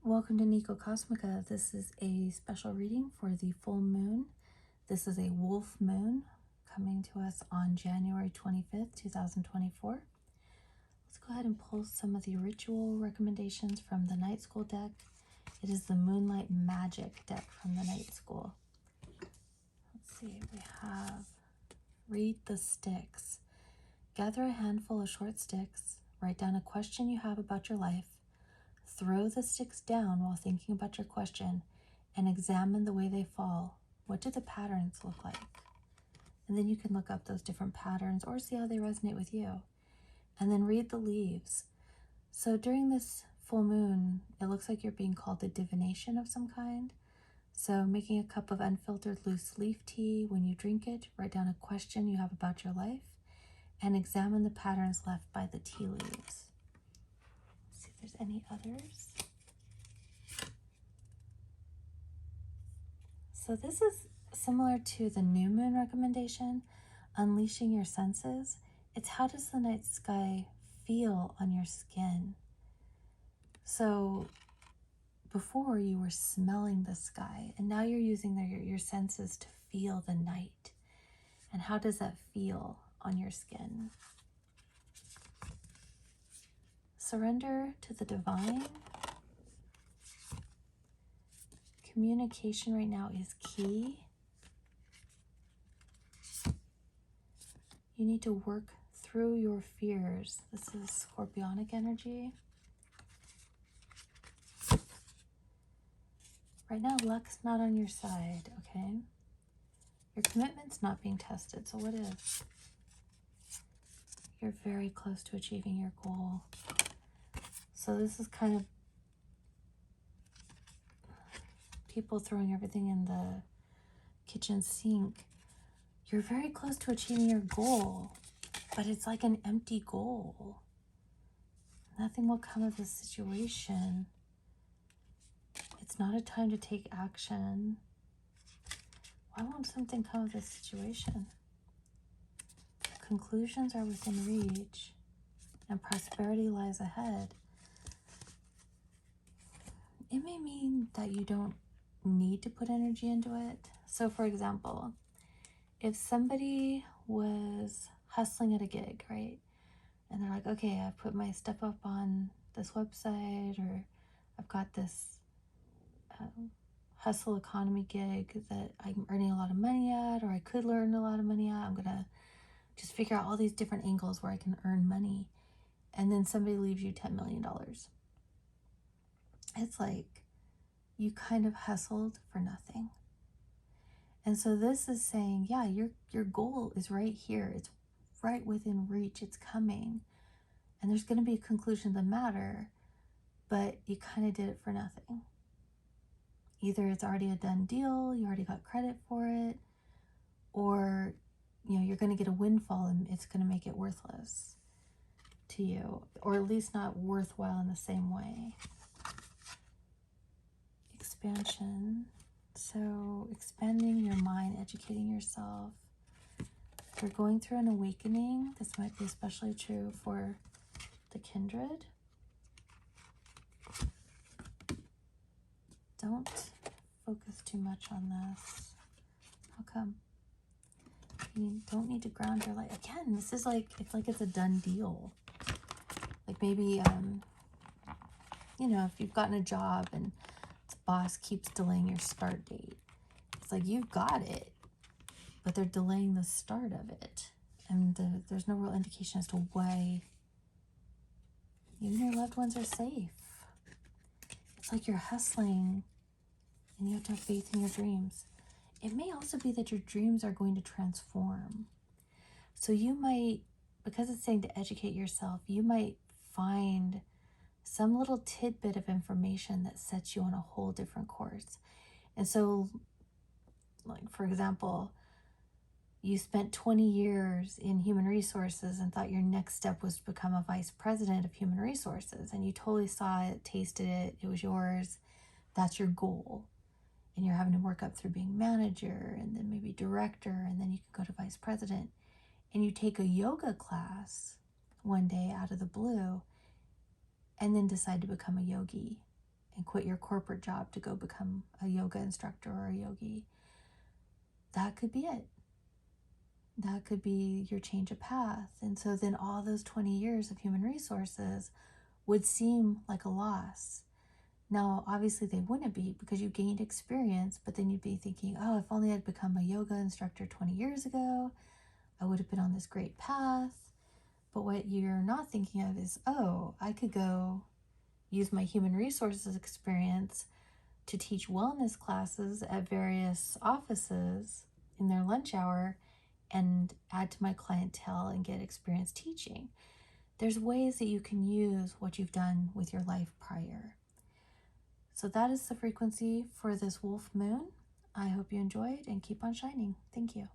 Welcome to Nico Cosmica. This is a special reading for the full moon. This is a wolf moon coming to us on January 25th, 2024. Let's go ahead and pull some of the ritual recommendations from the Night School deck. It is the Moonlight Magic deck from the Night School. Let's see, we have read the sticks. Gather a handful of short sticks, write down a question you have about your life, throw the sticks down while thinking about your question, and examine the way they fall. What do the patterns look like? And then you can look up those different patterns or see how they resonate with you. And then read the leaves. So during this full moon, it looks like you're being called to divination of some kind. So making a cup of unfiltered loose leaf tea, when you drink it, write down a question you have about your life and examine the patterns left by the tea leaves. Let's see if there's any others. So this is similar to the new moon recommendation, unleashing your senses. It's how does the night sky feel on your skin? So before you were smelling the sky, and now you're using your senses to feel the night. And how does that feel on your skin? Surrender to the divine. Communication right now is key. You need to work through your fears. This is scorpionic energy. Right now, luck's not on your side, okay? Your commitment's not being tested, so what is? You're very close to achieving your goal. So this is kind of people throwing everything in the kitchen sink. You're very close to achieving your goal, but it's like an empty goal. Nothing will come of this situation. It's not a time to take action. Why won't something come of this situation? Conclusions are within reach, and prosperity lies ahead. It may mean that you don't need to put energy into it. So for example, if somebody was hustling at a gig, right? And they're like, okay, I've put my stuff up on this website, or I've got this hustle economy gig that I'm earning a lot of money at, or I could earn a lot of money at. I'm gonna just figure out all these different angles where I can earn money. And then somebody leaves you $10 million. It's like you kind of hustled for nothing. And so this is saying, yeah, your goal is right here. It's right within reach. It's coming. And there's going to be a conclusion to the matter, but you kind of did it for nothing. Either it's already a done deal, you already got credit for it, or you're going to get a windfall and it's going to make it worthless to you, or at least not worthwhile in the same way. Expansion. So expanding your mind, educating yourself. If you're going through an awakening, this might be especially true for the kindred. Don't focus too much on this. How come? You don't need to ground your life. Again, this is like, it's a done deal. Like maybe, if you've gotten a job and the boss keeps delaying your start date. It's like, you've got it, but they're delaying the start of it. And there's no real indication as to why even your loved ones are safe. It's like you're hustling and you have to have faith in your dreams. It may also be that your dreams are going to transform. So you might, because it's saying to educate yourself, you might find some little tidbit of information that sets you on a whole different course. And so, like, for example, you spent 20 years in human resources and thought your next step was to become a vice president of human resources. And you totally saw it, tasted it, it was yours. That's your goal. And you're having to work up through being manager and then maybe director, and then you can go to vice president. And you take a yoga class one day out of the blue and then decide to become a yogi. and quit your corporate job to go become a yoga instructor or a yogi. That could be it. That could be your change of path. And so then all those 20 years of human resources would seem like a loss. Now, obviously they wouldn't be, because you gained experience, but then you'd be thinking, oh, if only I'd become a yoga instructor 20 years ago, I would have been on this great path. But what you're not thinking of is, oh, I could go use my human resources experience to teach wellness classes at various offices in their lunch hour and add to my clientele and get experience teaching. There's ways that you can use what you've done with your life prior. So that is the frequency for this wolf moon. I hope you enjoyed and keep on shining. Thank you.